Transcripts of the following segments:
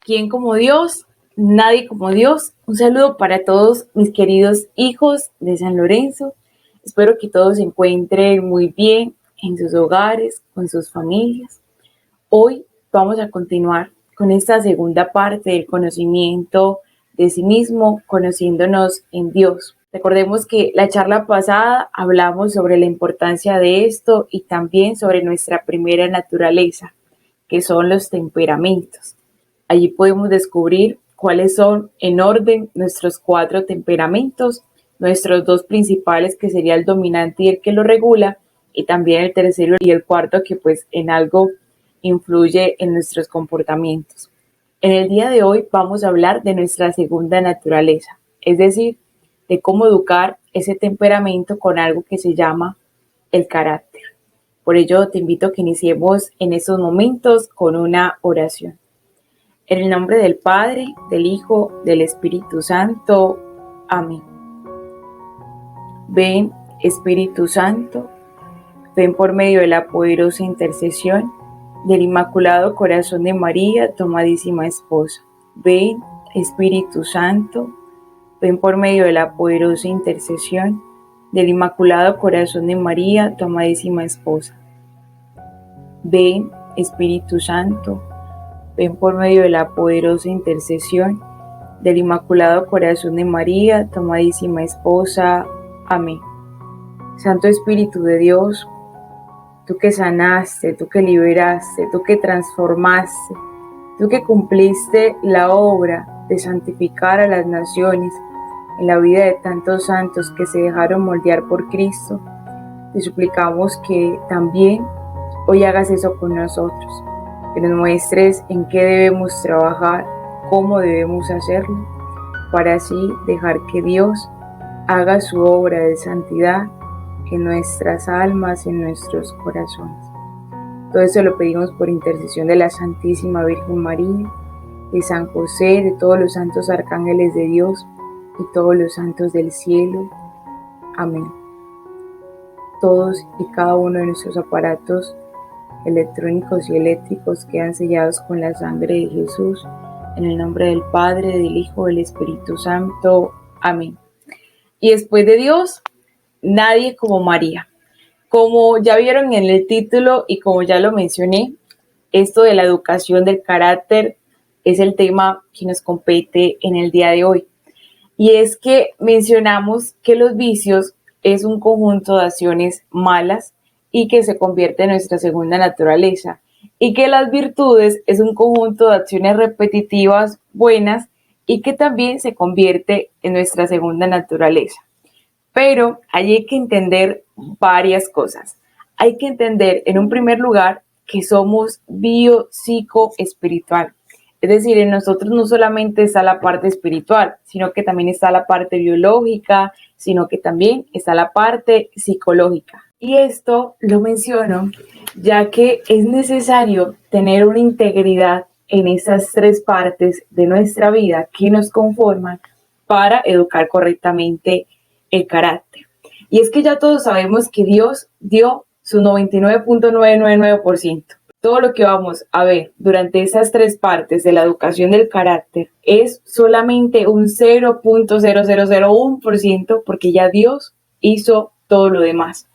¿Quién como Dios? Nadie como Dios. Un saludo para todos mis queridos hijos de San Lorenzo. Espero que todos se encuentren muy bien en sus hogares, con sus familias. Hoy vamos a continuar con esta segunda parte del conocimiento de sí mismo, conociéndonos en Dios. Recordemos que la charla pasada hablamos sobre la importancia de esto y también sobre nuestra primera naturaleza, que son los temperamentos. Allí podemos descubrir cuáles son en orden nuestros 4 temperamentos, nuestros 2 principales, que sería el dominante y el que lo regula, y también el tercero y el cuarto, que pues en algo influye en nuestros comportamientos. En el día de hoy vamos a hablar de nuestra segunda naturaleza, es decir, de cómo educar ese temperamento con algo que se llama el carácter. Por ello te invito a que iniciemos en estos momentos con una oración. En el nombre del Padre, del Hijo, del Espíritu Santo. Amén. Ven, Espíritu Santo, ven por medio de la poderosa intercesión del Inmaculado Corazón de María, tu amadísima esposa. Ven, Espíritu Santo, ven por medio de la poderosa intercesión del Inmaculado Corazón de María, tu amadísima esposa. Ven, Espíritu Santo, ven por medio de la poderosa intercesión del Inmaculado Corazón de María, tu amadísima esposa. Amén. Santo Espíritu de Dios, tú que sanaste, tú que liberaste, tú que transformaste, tú que cumpliste la obra de santificar a las naciones en la vida de tantos santos que se dejaron moldear por Cristo, te suplicamos que también hoy hagas eso con nosotros, que nos muestres en qué debemos trabajar, cómo debemos hacerlo, para así dejar que Dios haga su obra de santidad en nuestras almas, en nuestros corazones. Todo eso lo pedimos por intercesión de la Santísima Virgen María, de San José, de todos los santos arcángeles de Dios y todos los santos del cielo. Amén. Todos y cada uno de nuestros aparatos electrónicos y eléctricos quedan sellados con la sangre de Jesús, en el nombre del Padre, del Hijo, del Espíritu Santo. Amén. Y después de Dios, nadie como María. Como ya vieron en el título y como ya lo mencioné, esto de la educación del carácter es el tema que nos compete en el día de hoy. Y es que mencionamos que los vicios es un conjunto de acciones malas y que se convierte en nuestra segunda naturaleza, y que las virtudes es un conjunto de acciones repetitivas buenas y que también se convierte en nuestra segunda naturaleza. Pero ahí hay que entender varias cosas. Hay que entender, en un primer lugar, que somos bio-psico-espiritual. Es decir, en nosotros no solamente está la parte espiritual, sino que también está la parte biológica, sino que también está la parte psicológica. Y esto lo menciono ya que es necesario tener una integridad en esas 3 partes de nuestra vida que nos conforman para educar correctamente el carácter. Y es que ya todos sabemos que Dios dio su 99.999%. Todo lo que vamos a ver durante esas 3 partes de la educación del carácter es solamente un 0.0001%, porque ya Dios hizo todo lo demás.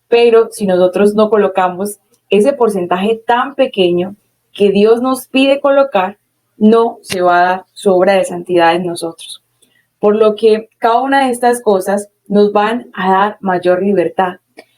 Pero si nosotros no colocamos ese porcentaje tan pequeño que Dios nos pide colocar, no se va a dar su obra de santidad en nosotros. Por lo que cada una de estas cosas nos van a dar mayor libertad,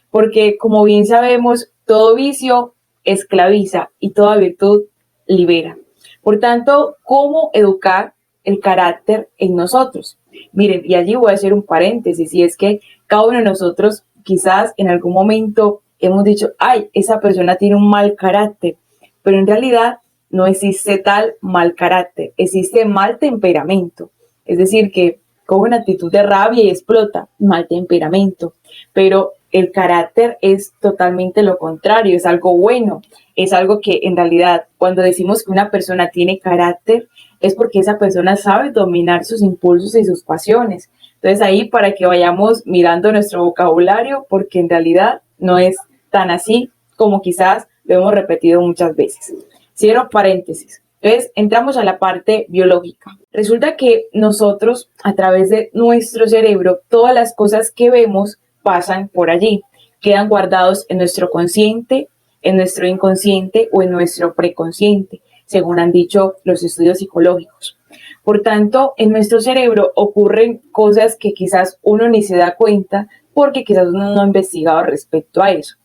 porque como bien sabemos, todo vicio esclaviza y toda virtud libera. Por tanto, ¿cómo educar el carácter en nosotros? Miren, y allí voy a hacer un paréntesis, y es que cada uno de nosotros quizás en algún momento hemos dicho, ay, esa persona tiene un mal carácter, pero en realidad no existe tal mal carácter, existe mal temperamento. Es decir, que coge una actitud de rabia y explota, mal temperamento. Pero el carácter es totalmente lo contrario, es algo bueno, es algo que en realidad cuando decimos que una persona tiene carácter es porque esa persona sabe dominar sus impulsos y sus pasiones. Entonces ahí para que vayamos mirando nuestro vocabulario, porque en realidad no es tan así como quizás lo hemos repetido muchas veces. Cierro paréntesis. Entonces, entramos a la parte biológica. Resulta que nosotros, a través de nuestro cerebro, todas las cosas que vemos pasan por allí, quedan guardados en nuestro consciente, en nuestro inconsciente o en nuestro preconsciente, según han dicho los estudios psicológicos. Por tanto, en nuestro cerebro ocurren cosas que quizás uno ni se da cuenta porque quizás uno no ha investigado respecto a eso.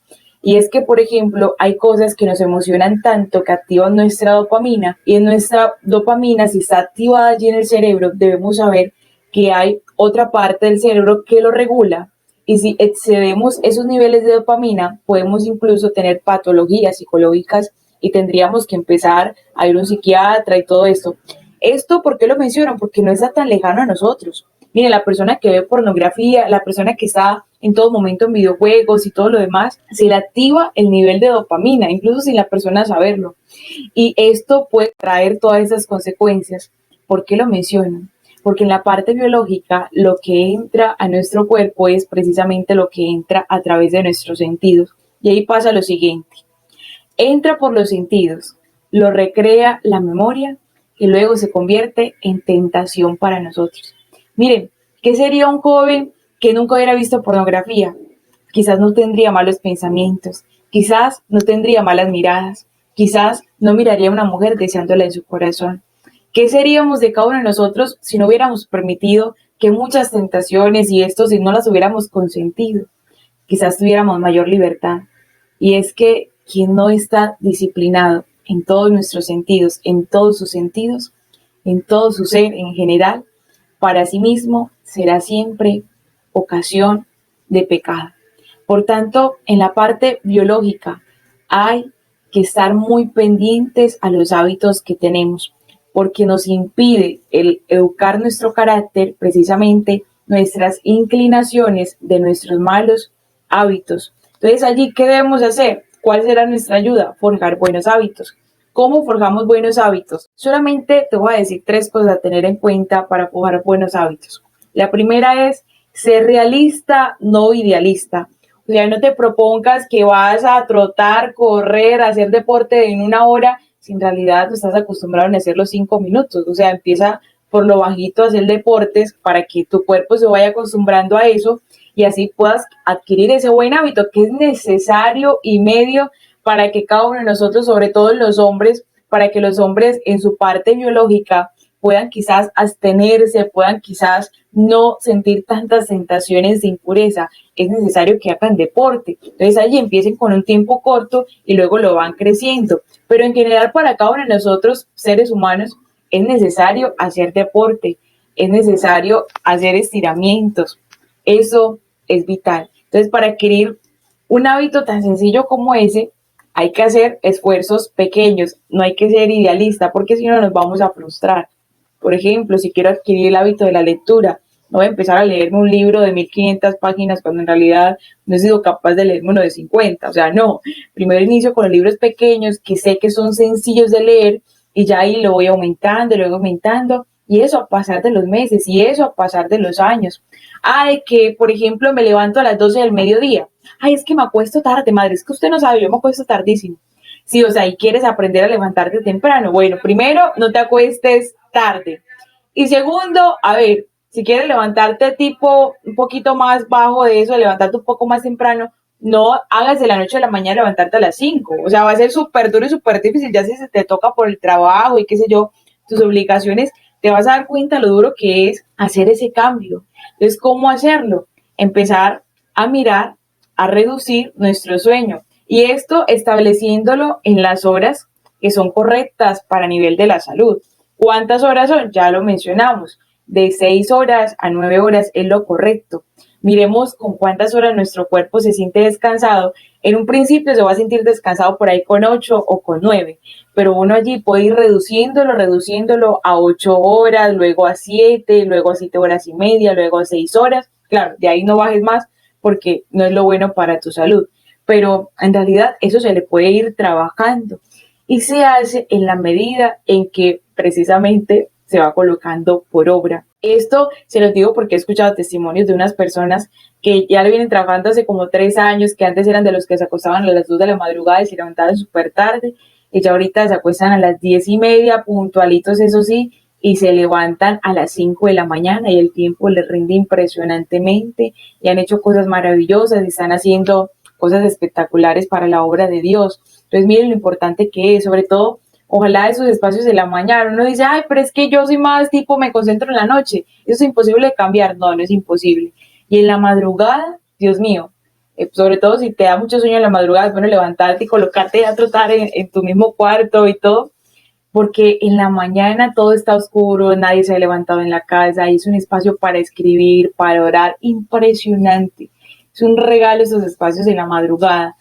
Y es que, por ejemplo, hay cosas que nos emocionan tanto que activan nuestra dopamina, y en nuestra dopamina, si está activada allí en el cerebro, debemos saber que hay otra parte del cerebro que lo regula, y si excedemos esos niveles de dopamina, podemos incluso tener patologías psicológicas y tendríamos que empezar a ir a un psiquiatra y todo esto. ¿Esto por qué lo menciono? Porque no está tan lejano a nosotros. Mire, la persona que ve pornografía, la persona que está en todo momento en videojuegos y todo lo demás, se le activa el nivel de dopamina, incluso sin la persona saberlo. Y esto puede traer todas esas consecuencias. ¿Por qué lo menciono? Porque en la parte biológica lo que entra a nuestro cuerpo es precisamente lo que entra a través de nuestros sentidos. Y ahí pasa lo siguiente. Entra por los sentidos, lo recrea la memoria y luego se convierte en tentación para nosotros. Miren, ¿qué sería un joven que nunca hubiera visto pornografía? Quizás no tendría malos pensamientos, quizás no tendría malas miradas, quizás no miraría a una mujer deseándola en su corazón. ¿Qué seríamos de cada uno de nosotros si no hubiéramos permitido que muchas tentaciones y esto, si no las hubiéramos consentido? Quizás tuviéramos mayor libertad. Y es que quien no está disciplinado en todos nuestros sentidos, en todos sus sentidos, en todo su ser en general, para sí mismo será siempre ocasión de pecado. Por tanto, en la parte biológica hay que estar muy pendientes a los hábitos que tenemos, porque nos impide el educar nuestro carácter, precisamente nuestras inclinaciones de nuestros malos hábitos. Entonces, allí, ¿qué debemos hacer? ¿Cuál será nuestra ayuda? Forjar buenos hábitos. ¿Cómo forjamos buenos hábitos? Solamente te voy a decir 3 cosas a tener en cuenta para forjar buenos hábitos. La primera es ser realista, no idealista. O sea, no te propongas que vas a trotar, correr, hacer deporte en 1 hora, si en realidad tú estás acostumbrado a hacerlo 5 minutos. O sea, empieza por lo bajito a hacer deportes para que tu cuerpo se vaya acostumbrando a eso y así puedas adquirir ese buen hábito que es necesario y medio para que cada uno de nosotros, sobre todo los hombres, para que los hombres en su parte biológica puedan quizás abstenerse, puedan quizás no sentir tantas tentaciones de impureza. Es necesario que hagan deporte. Entonces allí empiecen con un tiempo corto y luego lo van creciendo. Pero en general para cada uno de nosotros, seres humanos, es necesario hacer deporte, es necesario hacer estiramientos. Eso es vital. Entonces para adquirir un hábito tan sencillo como ese, hay que hacer esfuerzos pequeños, no hay que ser idealista porque si no nos vamos a frustrar. Por ejemplo, si quiero adquirir el hábito de la lectura, no voy a empezar a leerme un libro de 1500 páginas cuando en realidad no he sido capaz de leerme uno de 50. O sea, no. Primero inicio con los libros pequeños que sé que son sencillos de leer y ya ahí lo voy aumentando, luego aumentando. Y eso a pasar de los meses y eso a pasar de los años. Ay, que por ejemplo me levanto a las 12 del mediodía. Ay, es que me acuesto tarde, madre, es que usted no sabe, yo me acuesto tardísimo. Sí, o sea, y quieres aprender a levantarte temprano. Bueno, primero, no te acuestes tarde. Y segundo, a ver, si quieres levantarte tipo un poquito más bajo de eso, levantarte un poco más temprano, no hagas de la noche a la mañana levantarte a las 5. O sea, va a ser súper duro y súper difícil. Ya si se te toca por el trabajo y qué sé yo, tus obligaciones, te vas a dar cuenta lo duro que es hacer ese cambio. Entonces, ¿cómo hacerlo? Empezar a mirar, a reducir nuestro sueño. Y esto estableciéndolo en las horas que son correctas para nivel de la salud. ¿Cuántas horas son? Ya lo mencionamos. De 6 horas a 9 horas es lo correcto. Miremos con cuántas horas nuestro cuerpo se siente descansado. En un principio se va a sentir descansado por ahí con 8 o con 9, pero uno allí puede ir reduciéndolo a 8 horas, luego a 7, luego a 7 horas y media, luego a 6 horas. Claro, de ahí no bajes más porque no es lo bueno para tu salud, pero en realidad eso se le puede ir trabajando y se hace en la medida en que precisamente se va colocando por obra. Esto se los digo porque he escuchado testimonios de unas personas que ya le vienen trabajando hace como 3 años, que antes eran de los que se acostaban a las 2 de la madrugada y se levantaban súper tarde, y ya ahorita se acuestan a las 10:30, puntualitos eso sí, y se levantan a las 5 de la mañana y el tiempo les rinde impresionantemente y han hecho cosas maravillosas y están haciendo cosas espectaculares para la obra de Dios. Entonces miren lo importante que es, sobre todo, ojalá esos espacios de la mañana. Uno dice, ay, pero es que yo soy más tipo, me concentro en la noche. Eso es imposible de cambiar. No, no es imposible. Y en la madrugada, Dios mío, sobre todo si te da mucho sueño en la madrugada, es bueno levantarte y colocarte a trotar en tu mismo cuarto y todo, porque en la mañana todo está oscuro, nadie se ha levantado en la casa, y es un espacio para escribir, para orar, impresionante. Es un regalo esos espacios en la madrugada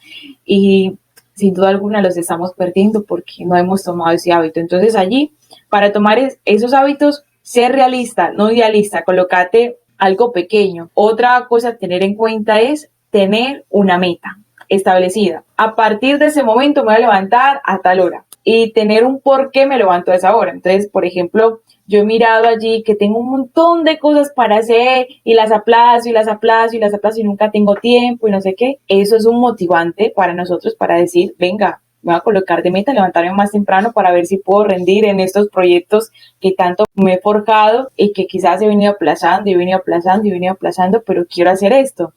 y sin duda alguna los estamos perdiendo porque no hemos tomado ese hábito. Entonces allí, para tomar esos hábitos, ser realista, no idealista, colócate algo pequeño. Otra cosa a tener en cuenta es tener una meta establecida. A partir de ese momento me voy a levantar a tal hora y tener un por qué me levanto a esa hora. Entonces, por ejemplo, yo he mirado allí que tengo un montón de cosas para hacer y las aplazo y las aplazo y las aplazo y nunca tengo tiempo y no sé qué. Eso es un motivante para nosotros para decir, venga, me voy a colocar de meta, levantarme más temprano para ver si puedo rendir en estos proyectos que tanto me he forjado y que quizás he venido aplazando y he venido aplazando y he venido aplazando, pero quiero hacer esto.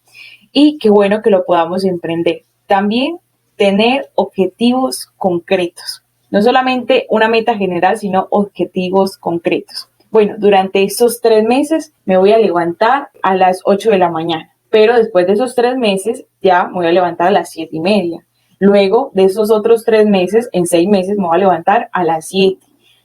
Y qué bueno que lo podamos emprender. También tener objetivos concretos. No solamente una meta general, sino objetivos concretos. Bueno, durante estos 3 meses me voy a levantar a las 8 de la mañana, pero después de esos 3 meses ya me voy a levantar a las 7:30. Luego de esos otros 3 meses, en 6 meses me voy a levantar a las 7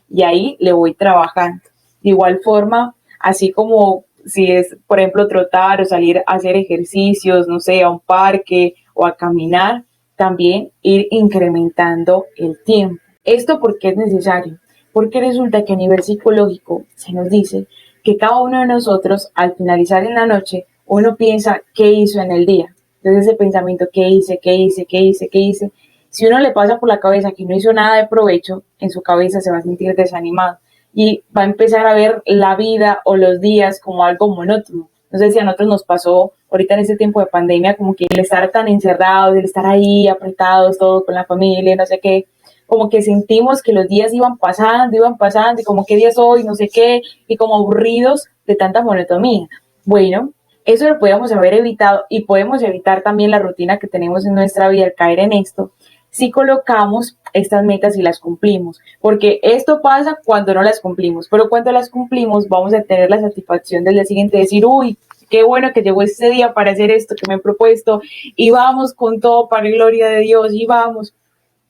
y ahí le voy trabajando. De igual forma, así como si es, por ejemplo, trotar o salir a hacer ejercicios, no sé, a un parque o a caminar, también ir incrementando el tiempo. ¿Esto por qué es necesario? Porque resulta que a nivel psicológico se nos dice que cada uno de nosotros, al finalizar en la noche, uno piensa qué hizo en el día. Entonces ese pensamiento, qué hice, qué hice, qué hice, qué hice. Si uno le pasa por la cabeza que no hizo nada de provecho, en su cabeza se va a sentir desanimado y va a empezar a ver la vida o los días como algo monótono. No sé si a nosotros nos pasó ahorita en este tiempo de pandemia, como que el estar tan encerrados, el estar ahí apretados, todo con la familia, no sé qué, como que sentimos que los días iban pasando, y como qué día es hoy, no sé qué, y como aburridos de tanta monotonía. Bueno, eso lo podemos haber evitado y podemos evitar también la rutina que tenemos en nuestra vida al caer en esto si colocamos estas metas y las cumplimos, porque esto pasa cuando no las cumplimos, pero cuando las cumplimos vamos a tener la satisfacción del día siguiente de decir, uy, qué bueno que llegó este día para hacer esto que me he propuesto y vamos con todo para la gloria de Dios y vamos.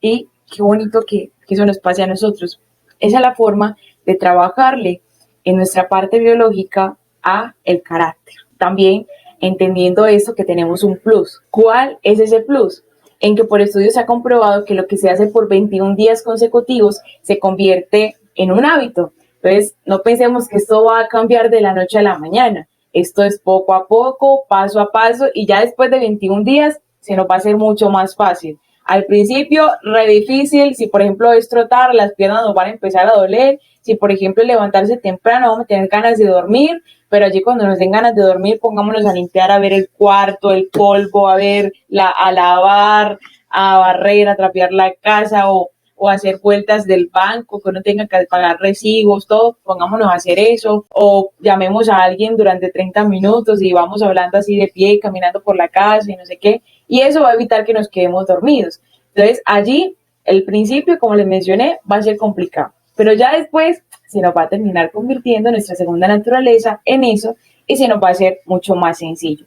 Y qué bonito que eso nos pase a nosotros. Esa es la forma de trabajarle en nuestra parte biológica a el carácter. También entendiendo esto que tenemos un plus. ¿Cuál es ese plus? En que por estudios se ha comprobado que lo que se hace por 21 días consecutivos se convierte en un hábito. Entonces, no pensemos que esto va a cambiar de la noche a la mañana. Esto es poco a poco, paso a paso, y ya después de 21 días se nos va a hacer mucho más fácil. Al principio, re difícil. Si, por ejemplo, es trotar, las piernas nos van a empezar a doler. Si, por ejemplo, levantarse temprano, vamos a tener ganas de dormir. Pero allí cuando nos den ganas de dormir, pongámonos a limpiar, a ver el cuarto, el polvo, a lavar, a barrer, a trapear la casa o hacer vueltas del banco, que uno tenga que pagar recibos, todo, pongámonos a hacer eso, o llamemos a alguien durante 30 minutos y vamos hablando así de pie, caminando por la casa y no sé qué, y eso va a evitar que nos quedemos dormidos. Entonces allí, el principio, como les mencioné, va a ser complicado, pero ya después se nos va a terminar convirtiendo nuestra segunda naturaleza en eso y se nos va a hacer mucho más sencillo.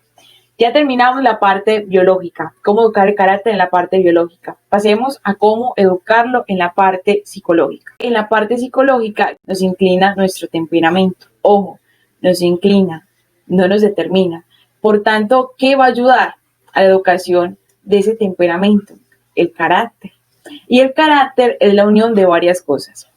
Ya terminamos la parte biológica, cómo educar el carácter en la parte biológica. Pasemos a cómo educarlo en la parte psicológica. En la parte psicológica nos inclina nuestro temperamento. Ojo, nos inclina, no nos determina. Por tanto, ¿qué va a ayudar a la educación de ese temperamento? El carácter. Y el carácter es la unión de varias cosas.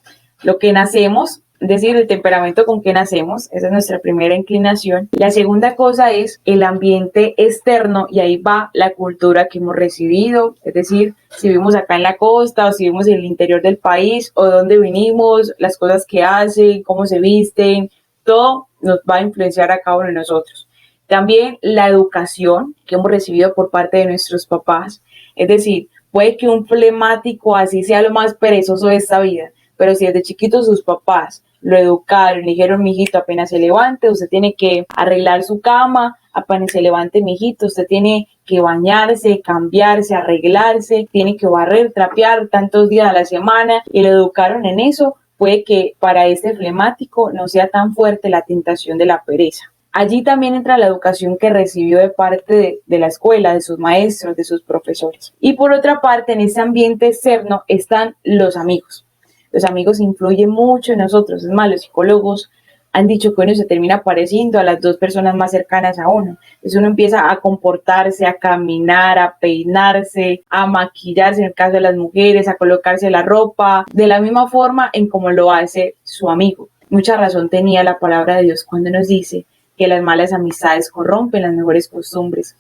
Lo que nacemos, es decir, el temperamento con que nacemos, esa es nuestra primera inclinación. La segunda cosa es el ambiente externo y ahí va la cultura que hemos recibido, es decir, si vivimos acá en la costa o si vivimos en el interior del país o de dónde vinimos, las cosas que hacen, cómo se visten, todo nos va a influenciar a cada uno de nosotros. También la educación que hemos recibido por parte de nuestros papás, es decir, Puede que un flemático así sea lo más perezoso de esta vida, pero si desde chiquito sus papás lo educaron, le dijeron, mijito, apenas se levante, usted tiene que arreglar su cama, apenas se levante, mijito, usted tiene que bañarse, cambiarse, arreglarse, tiene que barrer, trapear tantos días a la semana, y lo educaron en eso, puede que para este flemático no sea tan fuerte la tentación de la pereza. Allí también entra la educación que recibió de parte de la escuela, de sus maestros, de sus profesores. Y por otra parte, en ese ambiente externo están los amigos. Los amigos influyen mucho en nosotros. Es más, los psicólogos han dicho que uno se termina pareciendo a las dos personas más cercanas a uno. Entonces uno empieza a comportarse, a caminar, a peinarse, a maquillarse, en el caso de las mujeres, a colocarse la ropa, de la misma forma en como lo hace su amigo. Mucha razón tenía la palabra de Dios cuando nos dice que las malas amistades corrompen las mejores costumbres.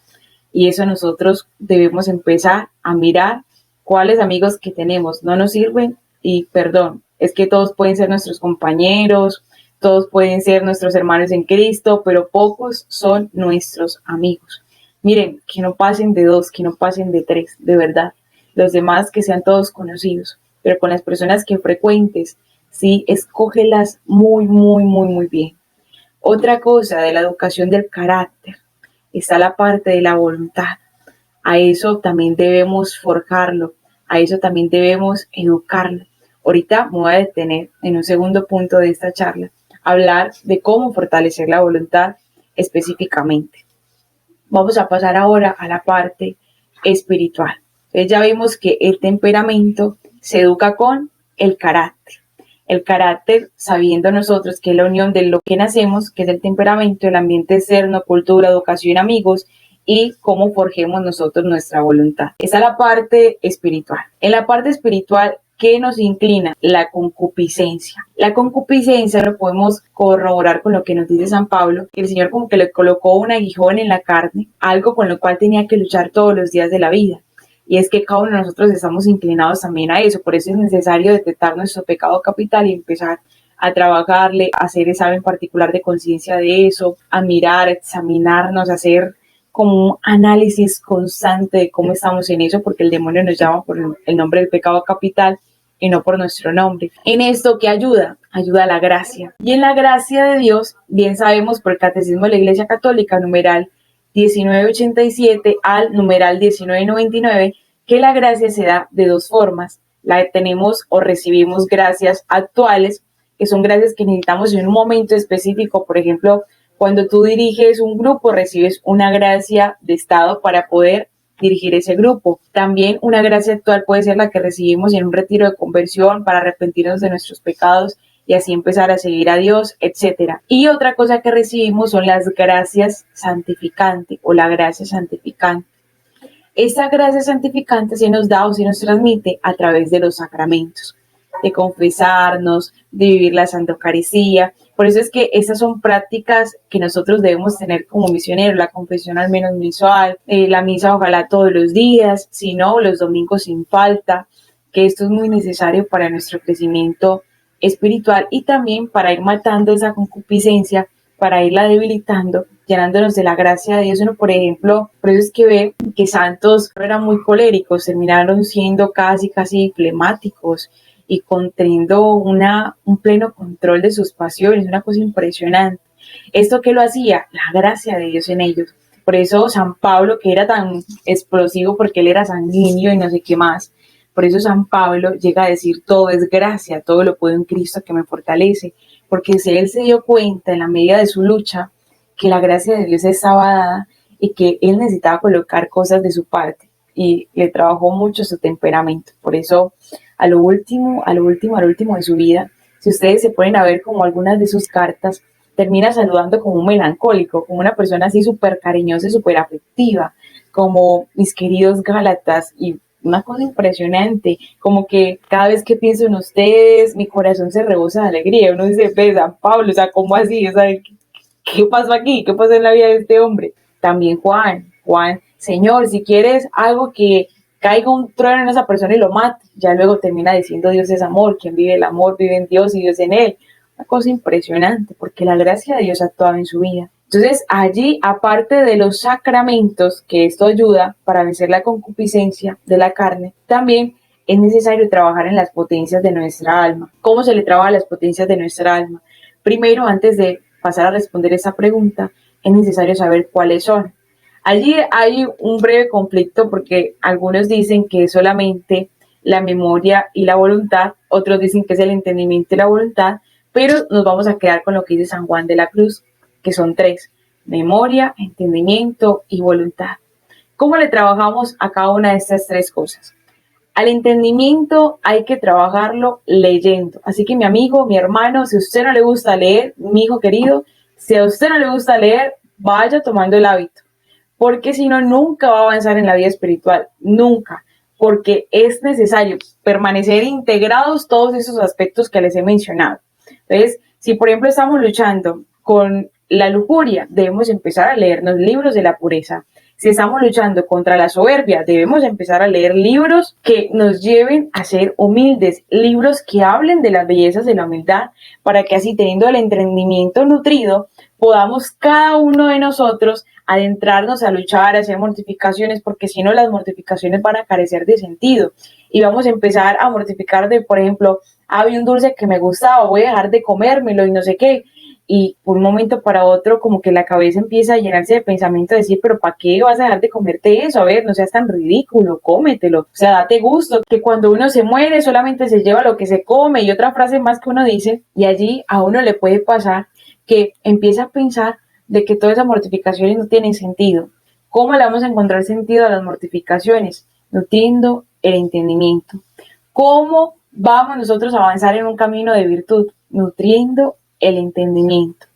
Y eso nosotros debemos empezar a mirar cuáles amigos que tenemos no nos sirven. Y perdón, es que todos pueden ser nuestros compañeros, todos pueden ser nuestros hermanos en Cristo, pero pocos son nuestros amigos. Miren, que no pasen de 2, que no pasen de 3, de verdad. Los demás que sean todos conocidos, pero con las personas que frecuentes, sí, escógelas muy, muy, muy, muy bien. Otra cosa de la educación del carácter está la parte de la voluntad. A eso también debemos forjarlo, a eso también debemos educarlo. Ahorita me voy a detener en un segundo punto de esta charla, hablar de cómo fortalecer la voluntad específicamente. Vamos a pasar ahora a la parte espiritual. Entonces ya vimos que el temperamento se educa con el carácter. El carácter, sabiendo nosotros que es la unión de lo que nacemos, que es el temperamento, el ambiente externo, cultura, educación, amigos, y cómo forjemos nosotros nuestra voluntad. Esa es la parte espiritual. En la parte espiritual, ¿qué nos inclina? La concupiscencia. La concupiscencia lo podemos corroborar con lo que nos dice San Pablo, que el Señor como que le colocó un aguijón en la carne, algo con lo cual tenía que luchar todos los días de la vida. Y es que cada uno de nosotros estamos inclinados también a eso, por eso es necesario detectar nuestro pecado capital y empezar a trabajarle, a hacer examen particular de conciencia de eso, a mirar, a examinarnos, a hacer como un análisis constante de cómo estamos en eso, porque el demonio nos llama por el nombre del pecado capital y no por nuestro nombre. En esto, ¿qué ayuda? Ayuda a la gracia. Y en la gracia de Dios, bien sabemos por el Catecismo de la Iglesia Católica, numeral 1987 al numeral 1999, que la gracia se da de dos formas. La tenemos o recibimos gracias actuales, que son gracias que necesitamos en un momento específico. Por ejemplo, cuando tú diriges un grupo, recibes una gracia de estado para poder dirigir ese grupo. También una gracia actual puede ser la que recibimos en un retiro de conversión para arrepentirnos de nuestros pecados y así empezar a seguir a Dios, etc. Y otra cosa que recibimos son las gracias santificantes o la gracia santificante. Esta gracia santificante se nos da o se nos transmite a través de los sacramentos, de confesarnos, de vivir la Santa Eucaristía. Por eso es que estas son prácticas que nosotros debemos tener como misioneros, la confesión al menos mensual, la misa ojalá todos los días, si no, los domingos sin falta, que esto es muy necesario para nuestro crecimiento espiritual y también para ir matando esa concupiscencia, para irla debilitando, llenándonos de la gracia de Dios. Uno, por ejemplo, por eso es que ve que santos eran muy coléricos, terminaron siendo casi flemáticos y conteniendo un pleno control de sus pasiones, una cosa impresionante. ¿Esto qué lo hacía? La gracia de Dios en ellos. Por eso San Pablo, que era tan explosivo porque él era sanguíneo y no sé qué más, por eso San Pablo llega a decir, todo es gracia, todo lo puedo en Cristo que me fortalece, porque si él se dio cuenta en la medida de su lucha que la gracia de Dios estaba dada y que él necesitaba colocar cosas de su parte y le trabajó mucho su temperamento. Por eso a lo último de su vida, si ustedes se ponen a ver como algunas de sus cartas, termina saludando como un melancólico, como una persona así súper cariñosa y súper afectiva, como mis queridos Gálatas, y una cosa impresionante, como que cada vez que pienso en ustedes, mi corazón se rebosa de alegría. Uno dice, ve, San Pablo, o sea, ¿cómo así? O sea, ¿qué pasó aquí? ¿Qué pasó en la vida de este hombre? También Juan, Señor, si quieres algo que caiga un trueno en esa persona y lo mate, ya luego termina diciendo Dios es amor, quien vive el amor vive en Dios y Dios en él. Una cosa impresionante, porque la gracia de Dios actuaba en su vida. Entonces allí, aparte de los sacramentos, que esto ayuda para vencer la concupiscencia de la carne, también es necesario trabajar en las potencias de nuestra alma. ¿Cómo se le trabaja las potencias de nuestra alma? Primero, antes de pasar a responder esa pregunta, es necesario saber cuáles son. Allí hay un breve conflicto porque algunos dicen que es solamente la memoria y la voluntad, otros dicen que es el entendimiento y la voluntad, pero nos vamos a quedar con lo que dice San Juan de la Cruz, que son tres: memoria, entendimiento y voluntad. ¿Cómo le trabajamos a cada una de estas tres cosas? Al entendimiento hay que trabajarlo leyendo. Así que mi amigo, mi hermano, si a usted no le gusta leer, mi hijo querido, si a usted no le gusta leer, vaya tomando el hábito. Porque si no, nunca va a avanzar en la vida espiritual. Nunca. Porque es necesario permanecer integrados todos esos aspectos que les he mencionado. Entonces, si por ejemplo estamos luchando con la lujuria, debemos empezar a leernos libros de la pureza. Si estamos luchando contra la soberbia, debemos empezar a leer libros que nos lleven a ser humildes, libros que hablen de las bellezas de la humildad, para que así, teniendo el entendimiento nutrido, podamos cada uno de nosotros adentrarnos a luchar, a hacer mortificaciones, porque si no, las mortificaciones van a carecer de sentido. Y vamos a empezar a mortificar de, por ejemplo, había un dulce que me gustaba, voy a dejar de comérmelo y no sé qué. Y por un momento para otro como que la cabeza empieza a llenarse de pensamiento de decir, pero ¿para qué vas a dejar de comerte eso? A ver, no seas tan ridículo, cómetelo, o sea, date gusto, que cuando uno se muere solamente se lleva lo que se come. Y otra frase más que uno dice, y allí a uno le puede pasar que empieza a pensar de que todas esas mortificaciones no tienen sentido. ¿Cómo le vamos a encontrar sentido a las mortificaciones? Nutriendo el entendimiento. ¿Cómo vamos nosotros a avanzar en un camino de virtud? Nutriendo el entendimiento.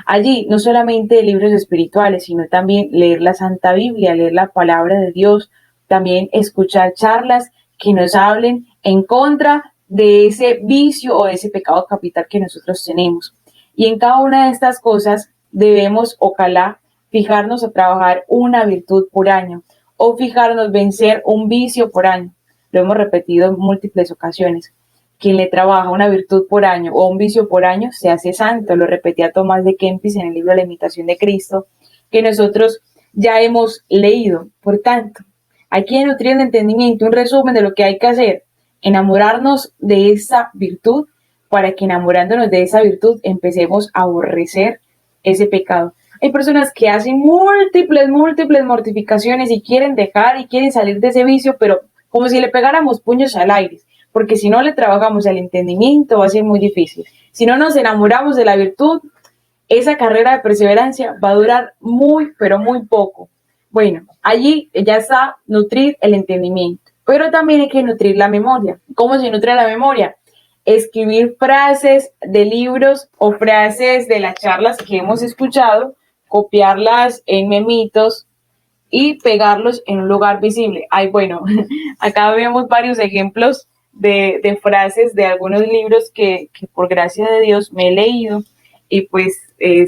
Allí no solamente libros espirituales, sino también leer la Santa Biblia, leer la palabra de Dios, también escuchar charlas que nos hablen en contra de ese vicio o de ese pecado capital que nosotros tenemos. Y en cada una de estas cosas debemos, ojalá, fijarnos a trabajar una virtud por año o fijarnos vencer un vicio por año. Lo hemos repetido en múltiples ocasiones. Quien le trabaja una virtud por año o un vicio por año se hace santo. Lo repetía Tomás de Kempis en el libro La imitación de Cristo, que nosotros ya hemos leído. Por tanto, aquí en Nutriendo el Entendimiento, un resumen de lo que hay que hacer: enamorarnos de esa virtud, para que enamorándonos de esa virtud empecemos a aborrecer ese pecado. Hay personas que hacen múltiples mortificaciones y quieren dejar y quieren salir de ese vicio, pero como si le pegáramos puños al aire, porque si no le trabajamos el entendimiento va a ser muy difícil. Si no nos enamoramos de la virtud, esa carrera de perseverancia va a durar muy, pero muy poco. Bueno, allí ya está nutrir el entendimiento, pero también hay que nutrir la memoria. ¿Cómo se nutre la memoria? Escribir frases de libros o frases de las charlas que hemos escuchado, copiarlas en memitos y pegarlos en un lugar visible. Ay, bueno, acá vemos varios ejemplos de frases de algunos libros que por gracia de Dios me he leído. Y pues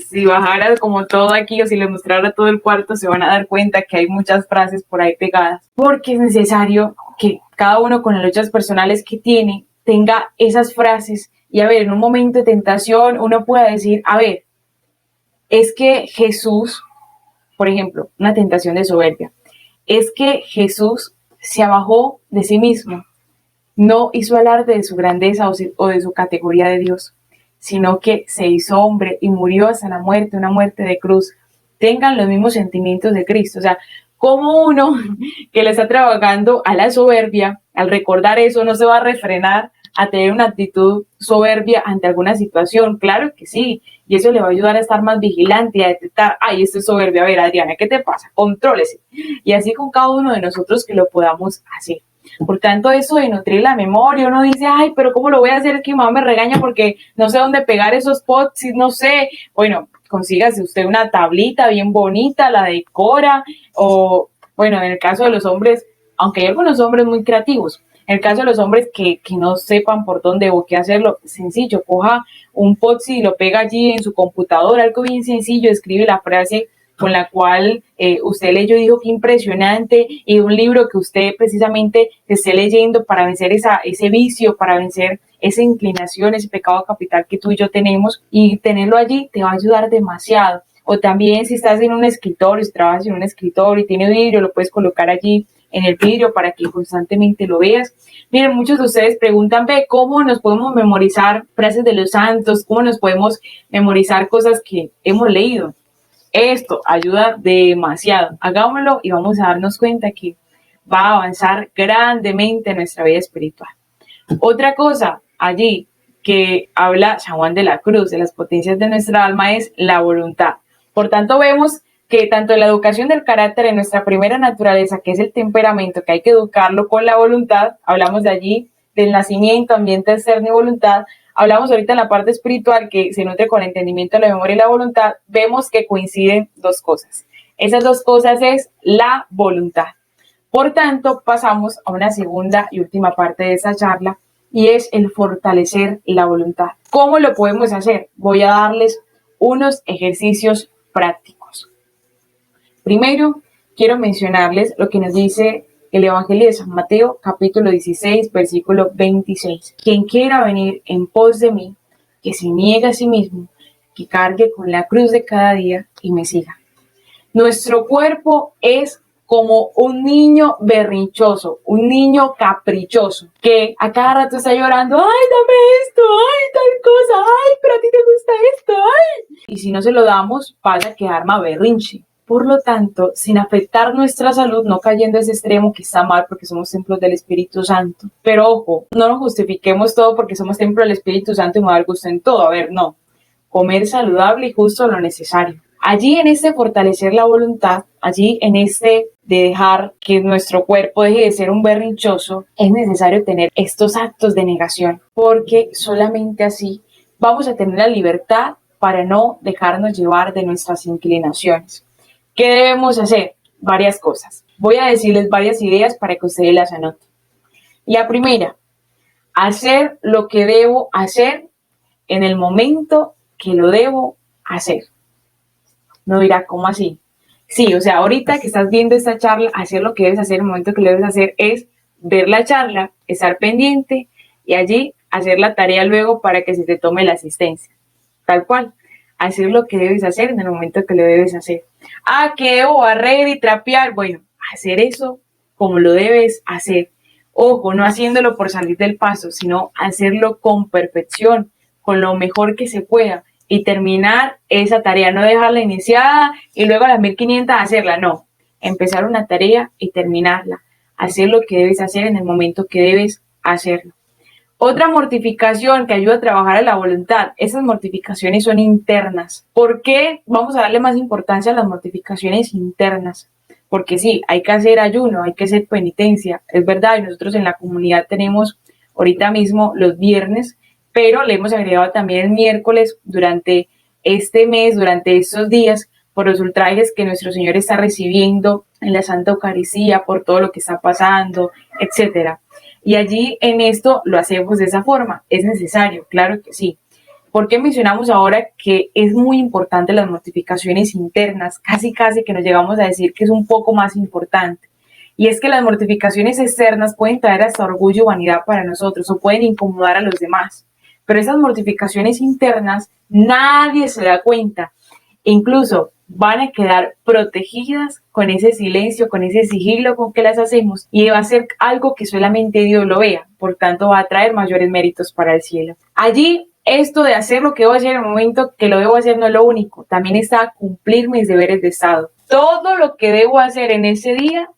si bajara como todo aquí o si les mostrara todo el cuarto, se van a dar cuenta que hay muchas frases por ahí pegadas, porque es necesario que cada uno con las luchas personales que tiene tenga esas frases. Y a ver, en un momento de tentación uno pueda decir, a ver, es que Jesús, por ejemplo, una tentación de soberbia, es que Jesús se abajó de sí mismo, no hizo alarde de su grandeza o de su categoría de Dios, sino que se hizo hombre y murió hasta la muerte, una muerte de cruz. Tengan los mismos sentimientos de Cristo. O sea, como uno que le está trabajando a la soberbia, al recordar eso, no se va a refrenar a tener una actitud soberbia ante alguna situación. Claro que sí, y eso le va a ayudar a estar más vigilante y a detectar, ay, esto es soberbia, a ver, Adriana, ¿qué te pasa? Contrólese. Y así con cada uno de nosotros que lo podamos hacer. Por tanto, eso de nutrir la memoria, uno dice, ay, pero ¿cómo lo voy a hacer? Es que mi mamá me regaña porque no sé dónde pegar esos pots, no sé. Bueno, consígase usted una tablita bien bonita, la decora, o bueno, en el caso de los hombres, aunque hay algunos hombres muy creativos, en el caso de los hombres que no sepan por dónde o qué hacerlo, sencillo, coja un post y lo pega allí en su computadora, algo bien sencillo, escribe la frase con la cual usted leyó y dijo que impresionante, y un libro que usted precisamente esté leyendo para vencer ese vicio, para vencer esa inclinación, ese pecado capital que tú y yo tenemos, y tenerlo allí te va a ayudar demasiado. O también si estás en un escritorio, si trabajas en un escritorio y tiene vidrio, lo puedes colocar allí en el vidrio para que constantemente lo veas. Miren, muchos de ustedes preguntan, ve, ¿cómo nos podemos memorizar frases de los santos? ¿Cómo nos podemos memorizar cosas que hemos leído? Esto ayuda demasiado. Hagámoslo y vamos a darnos cuenta que va a avanzar grandemente en nuestra vida espiritual. Otra cosa allí que habla San Juan de la Cruz de las potencias de nuestra alma es la voluntad. Por tanto, vemos que tanto en la educación del carácter en nuestra primera naturaleza, que es el temperamento, que hay que educarlo con la voluntad, hablamos de allí del nacimiento, ambiente externo y voluntad. Hablamos ahorita en la parte espiritual que se nutre con el entendimiento, la memoria y la voluntad. Vemos que coinciden dos cosas. Esas dos cosas es la voluntad. Por tanto, pasamos a una segunda y última parte de esta charla y es el fortalecer la voluntad. ¿Cómo lo podemos hacer? Voy a darles unos ejercicios prácticos. Primero, quiero mencionarles lo que nos dice el Evangelio de San Mateo, capítulo 16, versículo 26. Quien quiera venir en pos de mí, que se niegue a sí mismo, que cargue con la cruz de cada día y me siga. Nuestro cuerpo es como un niño berrinchoso, un niño caprichoso, que a cada rato está llorando, ay, dame esto, ay, tal cosa, ay, pero a ti te gusta esto, ay. Y si no se lo damos, pasa a quedar más berrinche. Por lo tanto, sin afectar nuestra salud, no cayendo a ese extremo que está mal porque somos templos del Espíritu Santo. Pero ojo, no nos justifiquemos todo porque somos templo del Espíritu Santo y me va a dar gusto en todo. A ver, no. Comer saludable y justo lo necesario. Allí en este fortalecer la voluntad, allí en este de dejar que nuestro cuerpo deje de ser un berrinchoso, es necesario tener estos actos de negación, porque solamente así vamos a tener la libertad para no dejarnos llevar de nuestras inclinaciones. ¿Qué debemos hacer? Varias cosas. Voy a decirles varias ideas para que ustedes las anoten. La primera, hacer lo que debo hacer en el momento que lo debo hacer. No dirá, ¿cómo así? Sí, o sea, ahorita que estás viendo esta charla, hacer lo que debes hacer en el momento que lo debes hacer es ver la charla, estar pendiente y allí hacer la tarea luego para que se te tome la asistencia. Tal cual. Hacer lo que debes hacer en el momento que lo debes hacer. Ah, que debo barrer y trapear. Bueno, hacer eso como lo debes hacer. Ojo, no haciéndolo por salir del paso, sino hacerlo con perfección, con lo mejor que se pueda y terminar esa tarea, no dejarla iniciada y luego a las 1500 hacerla, no. Empezar una tarea y terminarla. Hacer lo que debes hacer en el momento que debes hacerlo. Otra mortificación que ayuda a trabajar a la voluntad, esas mortificaciones son internas. ¿Por qué vamos a darle más importancia a las mortificaciones internas? Porque sí, hay que hacer ayuno, hay que hacer penitencia, es verdad, y nosotros en la comunidad tenemos ahorita mismo los viernes, pero le hemos agregado también el miércoles durante este mes, durante estos días, por los ultrajes que nuestro Señor está recibiendo en la Santa Eucaristía, por todo lo que está pasando, etcétera. Y allí en esto lo hacemos de esa forma. ¿Es necesario? Claro que sí. ¿Por qué mencionamos ahora que es muy importante las mortificaciones internas? Casi que nos llegamos a decir que es un poco más importante. Y es que las mortificaciones externas pueden traer hasta orgullo y vanidad para nosotros o pueden incomodar a los demás. Pero esas mortificaciones internas nadie se da cuenta. Incluso van a quedar protegidas con ese silencio, con ese sigilo con que las hacemos y va a ser algo que solamente Dios lo vea, por tanto va a traer mayores méritos para el cielo. Allí, esto de hacer lo que debo hacer en el momento que lo debo hacer no es lo único, también está cumplir mis deberes de Estado. Todo lo que debo hacer en ese día,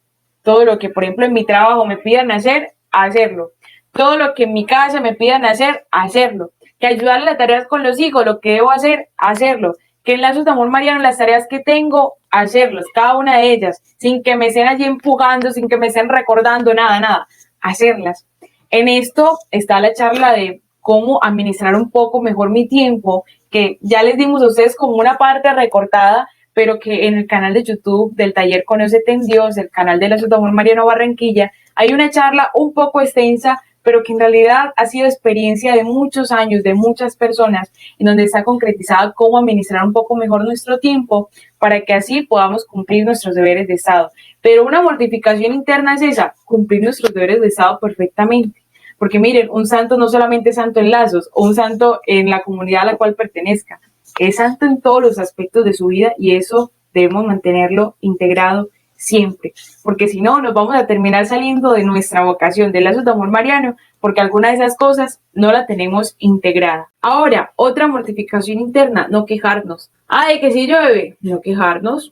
todo lo que por ejemplo en mi trabajo me pidan hacer, hacerlo. Todo lo que en mi casa me pidan hacer, hacerlo. Que ayudarle a las tareas con los hijos, lo que debo hacer, hacerlo. Que en Lazos de Amor Mariano, las tareas que tengo, hacerlas, cada una de ellas, sin que me estén allí empujando, sin que me estén recordando, nada, hacerlas. En esto está la charla de cómo administrar un poco mejor mi tiempo, que ya les dimos a ustedes como una parte recortada, pero que en el canal de YouTube del taller Conócete en Dios, el canal de Lazos de Amor Mariano Barranquilla, hay una charla un poco extensa, pero que en realidad ha sido experiencia de muchos años, de muchas personas, en donde está concretizada cómo administrar un poco mejor nuestro tiempo para que así podamos cumplir nuestros deberes de Estado. Pero una mortificación interna es esa, cumplir nuestros deberes de Estado perfectamente. Porque miren, un santo no solamente es santo en Lazos o un santo en la comunidad a la cual pertenezca. es santo en todos los aspectos de su vida y eso debemos mantenerlo integrado siempre, porque si no nos vamos a terminar saliendo de nuestra vocación de lazos de amor mariano, porque alguna de esas cosas no la tenemos integrada. Ahora, otra mortificación interna, no quejarnos. Ay, que si llueve, no quejarnos.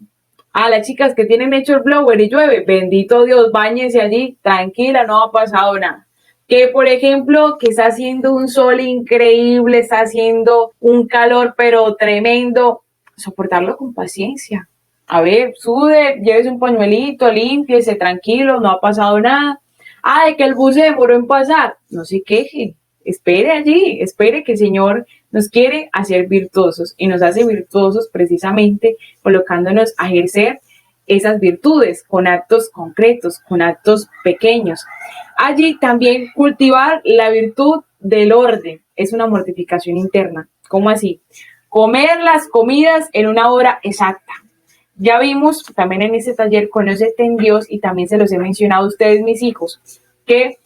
A las chicas que tienen hecho el blower y llueve, bendito Dios, báñese allí, tranquila, no ha pasado nada. Que por ejemplo, que está haciendo un sol increíble, está haciendo un calor pero tremendo, soportarlo con paciencia. A ver, sude, llévese un pañuelito, límpiese, tranquilo, no ha pasado nada. Ay, que el bus se demoró en pasar, no se queje, espere allí, espere que el Señor nos quiere hacer virtuosos y nos hace virtuosos precisamente colocándonos a ejercer esas virtudes con actos concretos, con actos pequeños. Allí también cultivar la virtud del orden es una mortificación interna. ¿Cómo así? Comer las comidas en una hora exacta. Ya vimos también en este taller Conócete en Dios y también se los he mencionado a ustedes, mis hijos, que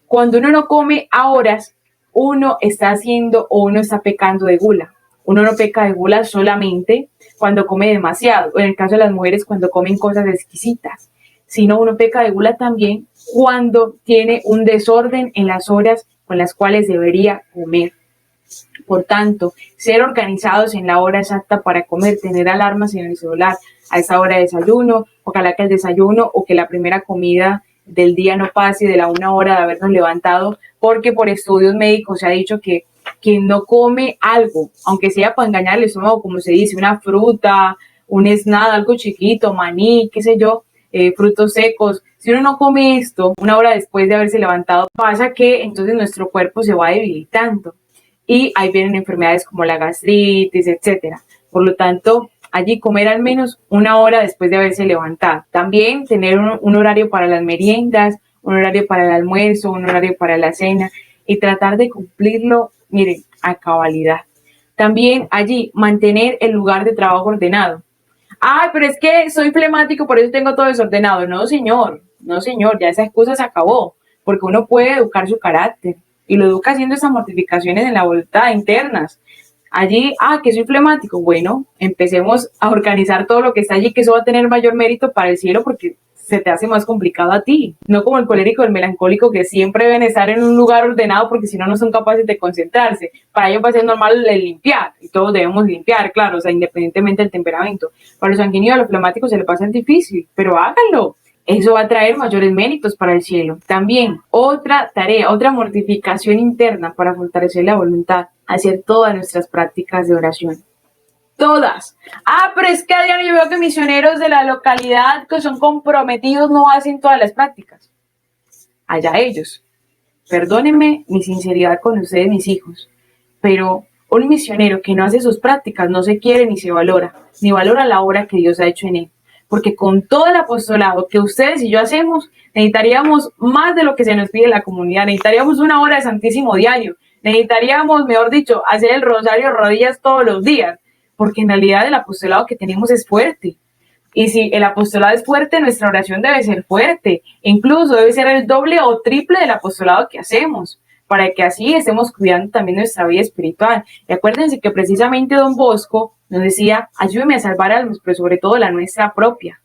cuando uno no come a horas, uno está haciendo o uno está pecando de gula. Uno no peca de gula solamente cuando come demasiado, o en el caso de las mujeres cuando comen cosas exquisitas, sino uno peca de gula también cuando tiene un desorden en las horas con las cuales debería comer. Por tanto, ser organizados en la hora exacta para comer, tener alarmas en el celular a esa hora de desayuno, ojalá que el desayuno o que la primera comida del día no pase de la 1 hora de habernos levantado, porque por estudios médicos se ha dicho que quien no come algo, aunque sea para engañar el estómago, como se dice, una fruta, un snack, algo chiquito, maní, qué sé yo, frutos secos, si uno no come esto 1 hora después de haberse levantado, pasa que entonces nuestro cuerpo se va debilitando y ahí vienen enfermedades como la gastritis, etcétera. Por lo tanto, allí comer al menos 1 hora después de haberse levantado. También tener un horario para las meriendas, un horario para el almuerzo, un horario para la cena y tratar de cumplirlo, miren, a cabalidad. También allí mantener el lugar de trabajo ordenado. Ay, pero es que soy flemático, por eso tengo todo desordenado. No, señor, no, señor, ya esa excusa se acabó, porque uno puede educar su carácter y lo educa haciendo esas mortificaciones en la voluntad internas. Allí, que soy flemático, bueno, empecemos a organizar todo lo que está allí, que eso va a tener mayor mérito para el cielo porque se te hace más complicado a ti, no como el colérico o el melancólico que siempre deben estar en un lugar ordenado porque si no, no son capaces de concentrarse. Para ellos va a ser normal el limpiar y todos debemos limpiar, claro, o sea, independientemente del temperamento. Para los sanguíneos y a los flemáticos se les pasa difícil, pero háganlo. Eso va a traer mayores méritos para el cielo. También, otra tarea, otra mortificación interna para fortalecer la voluntad, hacer todas nuestras prácticas de oración. Todas. Pero es que Adriana, yo veo que misioneros de la localidad que son comprometidos no hacen todas las prácticas. Allá ellos. Perdónenme mi sinceridad con ustedes, mis hijos, pero un misionero que no hace sus prácticas no se quiere ni se valora, ni valora la obra que Dios ha hecho en él. Porque con todo el apostolado que ustedes y yo hacemos, necesitaríamos más de lo que se nos pide en la comunidad. Necesitaríamos 1 hora de Santísimo diario. Necesitaríamos, mejor dicho, hacer el rosario de rodillas todos los días. Porque en realidad el apostolado que tenemos es fuerte. Y si el apostolado es fuerte, nuestra oración debe ser fuerte. Incluso debe ser el doble o triple del apostolado que hacemos, para que así estemos cuidando también nuestra vida espiritual. Y acuérdense que precisamente Don Bosco nos decía, ayúdeme a salvar almas, pero sobre todo la nuestra propia.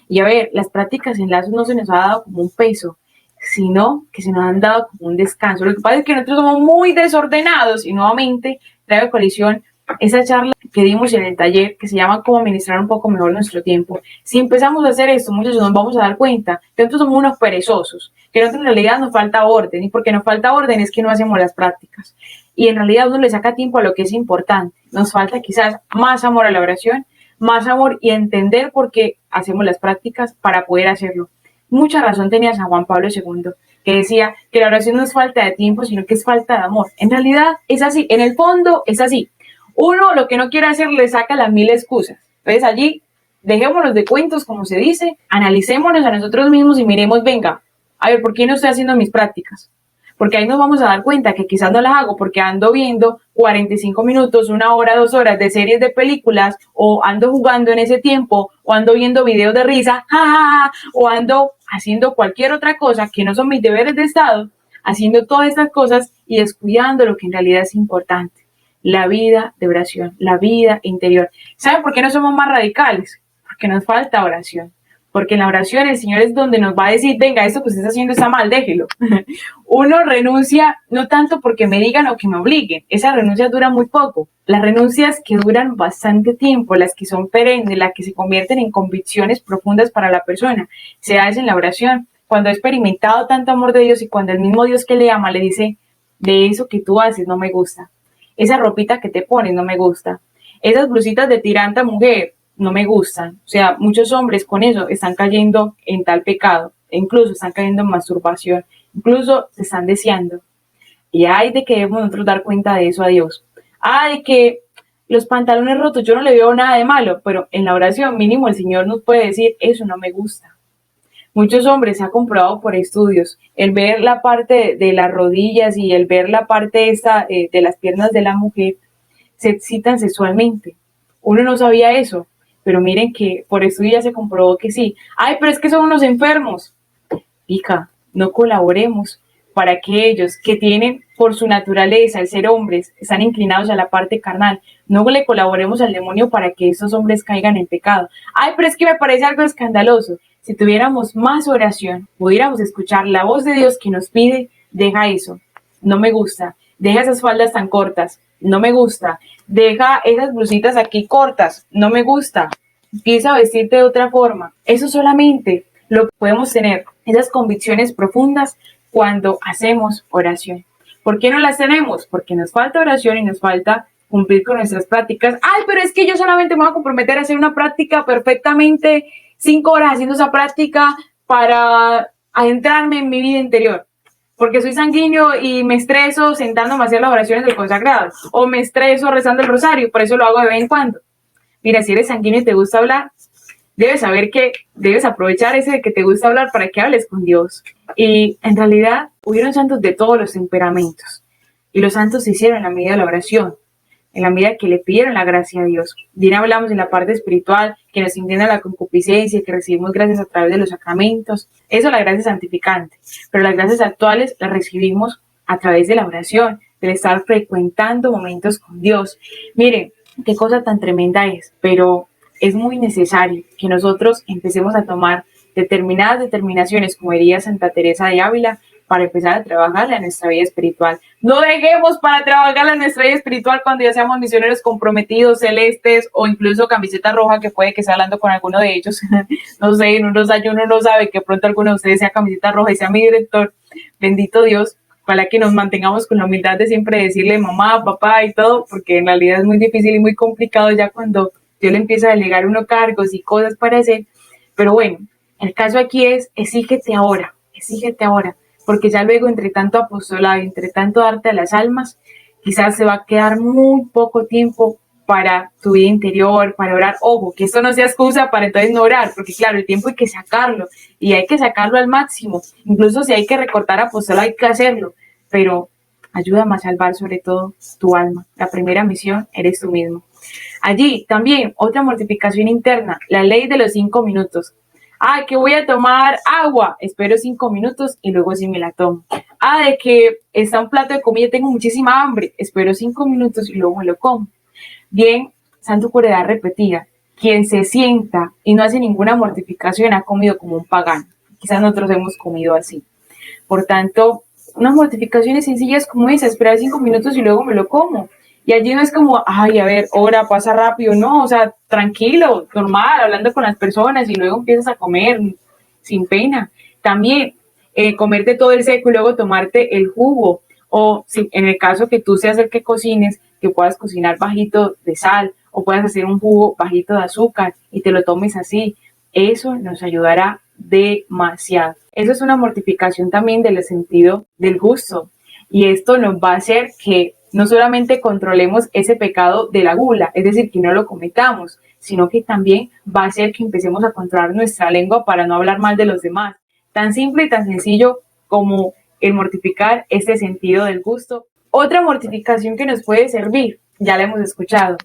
Y a ver, las prácticas en lazos no se nos ha dado como un peso, sino que se nos han dado como un descanso. Lo que pasa es que nosotros somos muy desordenados y nuevamente traigo a colisión esa charla que dimos en el taller que se llama cómo administrar un poco mejor nuestro tiempo. Si empezamos a hacer esto, muchos nos vamos a dar cuenta que nosotros somos unos perezosos, que nosotros en realidad nos falta orden, y porque nos falta orden es que no hacemos las prácticas. Y en realidad uno le saca tiempo a lo que es importante. Nos falta quizás más amor a la oración, más amor y entender por qué hacemos las prácticas para poder hacerlo. Mucha razón tenía San Juan Pablo II, que decía que la oración no es falta de tiempo, sino que es falta de amor. En realidad es así, en el fondo es así. Uno lo que no quiere hacer le saca las 1000 excusas. Entonces allí dejémonos de cuentos, como se dice, analicémonos a nosotros mismos y miremos, venga, a ver, ¿por qué no estoy haciendo mis prácticas? Porque ahí nos vamos a dar cuenta que quizás no las hago porque ando viendo 45 minutos, 1 hora, 2 horas de series de películas, o ando jugando en ese tiempo, o ando viendo videos de risa, o ando haciendo cualquier otra cosa que no son mis deberes de Estado, haciendo todas estas cosas y descuidando lo que en realidad es importante. la vida de oración, la vida interior. ¿Saben por qué no somos más radicales? Porque nos falta oración. Porque en la oración el Señor es donde nos va a decir, venga, esto que usted está haciendo está mal, déjelo. Uno renuncia no tanto porque me digan o que me obliguen, esa renuncia dura muy poco. Las renuncias que duran bastante tiempo, las que son perennes, las que se convierten en convicciones profundas para la persona, se hacen en la oración. Cuando ha experimentado tanto amor de Dios y cuando el mismo Dios que le ama le dice, de eso que tú haces no me gusta, esa ropita que te pones no me gusta, esas blusitas de tiranta mujer no me gustan. O sea, muchos hombres con eso están cayendo en tal pecado, e incluso están cayendo en masturbación, incluso se están deseando. Y hay de que debemos nosotros dar cuenta de eso a Dios. Hay que los pantalones rotos, yo no le veo nada de malo, pero en la oración mínimo el Señor nos puede decir, eso no me gusta. Muchos hombres se ha comprobado por estudios, el ver la parte de las rodillas y el ver la parte esta de las piernas de la mujer, se excitan sexualmente. Uno no sabía eso, pero miren que por estudio ya se comprobó que sí. Ay, pero es que son unos enfermos. Pica, no colaboremos para que ellos que tienen por su naturaleza el ser hombres, están inclinados a la parte carnal, no le colaboremos al demonio para que esos hombres caigan en pecado. Ay, pero es que me parece algo escandaloso. Si tuviéramos más oración, pudiéramos escuchar la voz de Dios que nos pide, deja eso, no me gusta, deja esas faldas tan cortas, no me gusta, deja esas blusitas aquí cortas, no me gusta, empieza a vestirte de otra forma. Eso solamente lo podemos tener, esas convicciones profundas cuando hacemos oración. ¿Por qué no las tenemos? Porque nos falta oración y nos falta cumplir con nuestras prácticas. Ay, pero es que yo solamente me voy a comprometer a hacer una práctica perfectamente 5 horas haciendo esa práctica para adentrarme en mi vida interior. Porque soy sanguíneo y me estreso sentándome a hacer las oraciones del consagrado. O me estreso rezando el rosario, por eso lo hago de vez en cuando. Mira, si eres sanguíneo y te gusta hablar, debes saber que debes aprovechar ese de que te gusta hablar para que hables con Dios. Y en realidad hubieron santos de todos los temperamentos. Y los santos se hicieron en la medida de la oración, en la medida que le pidieron la gracia a Dios. Bien hablamos en la parte espiritual, que nos entienda la concupiscencia, que recibimos gracias a través de los sacramentos. Eso la gracia santificante. Pero las gracias actuales las recibimos a través de la oración, del estar frecuentando momentos con Dios. Miren, qué cosa tan tremenda es, pero es muy necesario que nosotros empecemos a tomar determinadas determinaciones, como diría Santa Teresa de Ávila, para empezar a trabajarla en nuestra vida espiritual. No dejemos para trabajarla en nuestra vida espiritual cuando ya seamos misioneros comprometidos, celestes o incluso camiseta roja, que puede que esté hablando con alguno de ellos. No sé, en unos años uno no sabe que pronto alguno de ustedes sea camiseta roja y sea mi director. Bendito Dios, para que nos mantengamos con la humildad de siempre decirle mamá, papá y todo, porque en realidad es muy difícil y muy complicado ya cuando Dios le empieza a delegar uno cargos y cosas para hacer. Pero bueno, el caso aquí es, exígete ahora, porque ya luego entre tanto apostolado, entre tanto darte a las almas, quizás se va a quedar muy poco tiempo para tu vida interior, para orar. Ojo, que esto no sea excusa para entonces no orar, porque claro, el tiempo hay que sacarlo, y hay que sacarlo al máximo. Incluso si hay que recortar apostolado, hay que hacerlo, pero ayúdame a salvar sobre todo tu alma. La primera misión eres tú mismo. Allí también otra mortificación interna, la ley de los 5 minutos. Ah, que voy a tomar agua, espero 5 minutos y luego sí me la tomo. Ah, de que está un plato de comida y tengo muchísima hambre, espero 5 minutos y luego me lo como. Bien, Santo Cura repetida, quien se sienta y no hace ninguna mortificación ha comido como un pagano. Quizás nosotros hemos comido así. Por tanto, unas mortificaciones sencillas como esa, esperar 5 minutos y luego me lo como. Y allí no es como, ay, a ver, hora, pasa rápido, no, o sea, tranquilo, normal, hablando con las personas y luego empiezas a comer sin pena. También comerte todo el seco y luego tomarte el jugo. O si en el caso que tú seas el que cocines, que puedas cocinar bajito de sal o puedas hacer un jugo bajito de azúcar y te lo tomes así. Eso nos ayudará demasiado. Eso es una mortificación también del sentido del gusto. Y esto nos va a hacer que no solamente controlemos ese pecado de la gula, es decir, que no lo cometamos, sino que también va a hacer que empecemos a controlar nuestra lengua para no hablar mal de los demás. Tan simple y tan sencillo como el mortificar este sentido del gusto. Otra mortificación que nos puede servir, ya la hemos escuchado,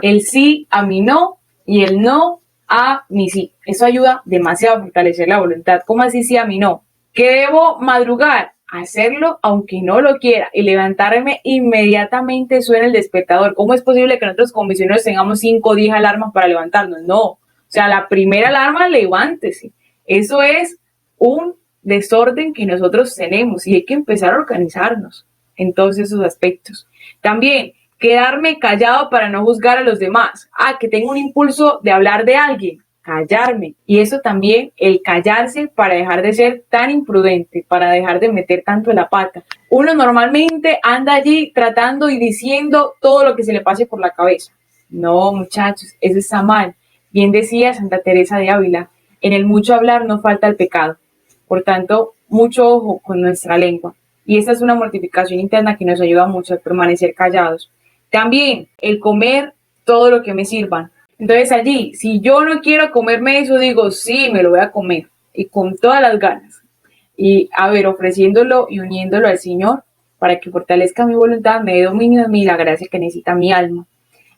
el sí a mi no y el no a mi sí. Eso ayuda demasiado a fortalecer la voluntad. ¿Cómo así sí a mi no? ¿Que debo madrugar? hacerlo aunque no lo quiera y levantarme inmediatamente suena el despertador. ¿Cómo es posible que nosotros como misioneros tengamos 5 o 10 alarmas para levantarnos? No, o sea, la primera alarma, levántese. Eso es un desorden que nosotros tenemos y hay que empezar a organizarnos en todos esos aspectos. También, quedarme callado para no juzgar a los demás. Que tengo un impulso de hablar de alguien, callarme. Y eso también, el callarse para dejar de ser tan imprudente, para dejar de meter tanto la pata. Uno normalmente anda allí tratando y diciendo todo lo que se le pase por la cabeza. No, muchachos, eso está mal. Bien decía Santa Teresa de Ávila, en el mucho hablar no falta el pecado. Por tanto, mucho ojo con nuestra lengua. Y esta es una mortificación interna que nos ayuda mucho a permanecer callados. También el comer todo lo que me sirvan. Entonces allí, si yo no quiero comerme eso, digo, sí, me lo voy a comer. Y con todas las ganas. Y a ver, ofreciéndolo y uniéndolo al Señor para que fortalezca mi voluntad, me dé dominio de mí la gracia que necesita mi alma.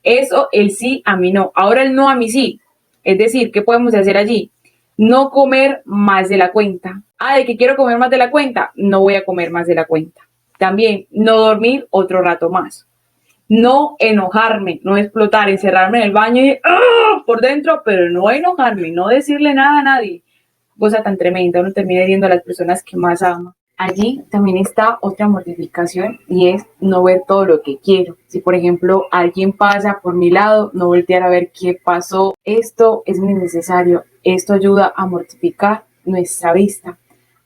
Eso, el sí a mí no. Ahora el no a mí sí. Es decir, ¿qué podemos hacer allí? No comer más de la cuenta. De que quiero comer más de la cuenta, no voy a comer más de la cuenta. También, no dormir otro rato más. No enojarme, no explotar, encerrarme en el baño y por dentro, pero no enojarme, no decirle nada a nadie. Cosa tan tremenda, uno termina hiriendo a las personas que más ama. Allí también está otra mortificación y es no ver todo lo que quiero. Si por ejemplo alguien pasa por mi lado, no voltear a ver qué pasó. Esto es muy necesario. Esto ayuda a mortificar nuestra vista.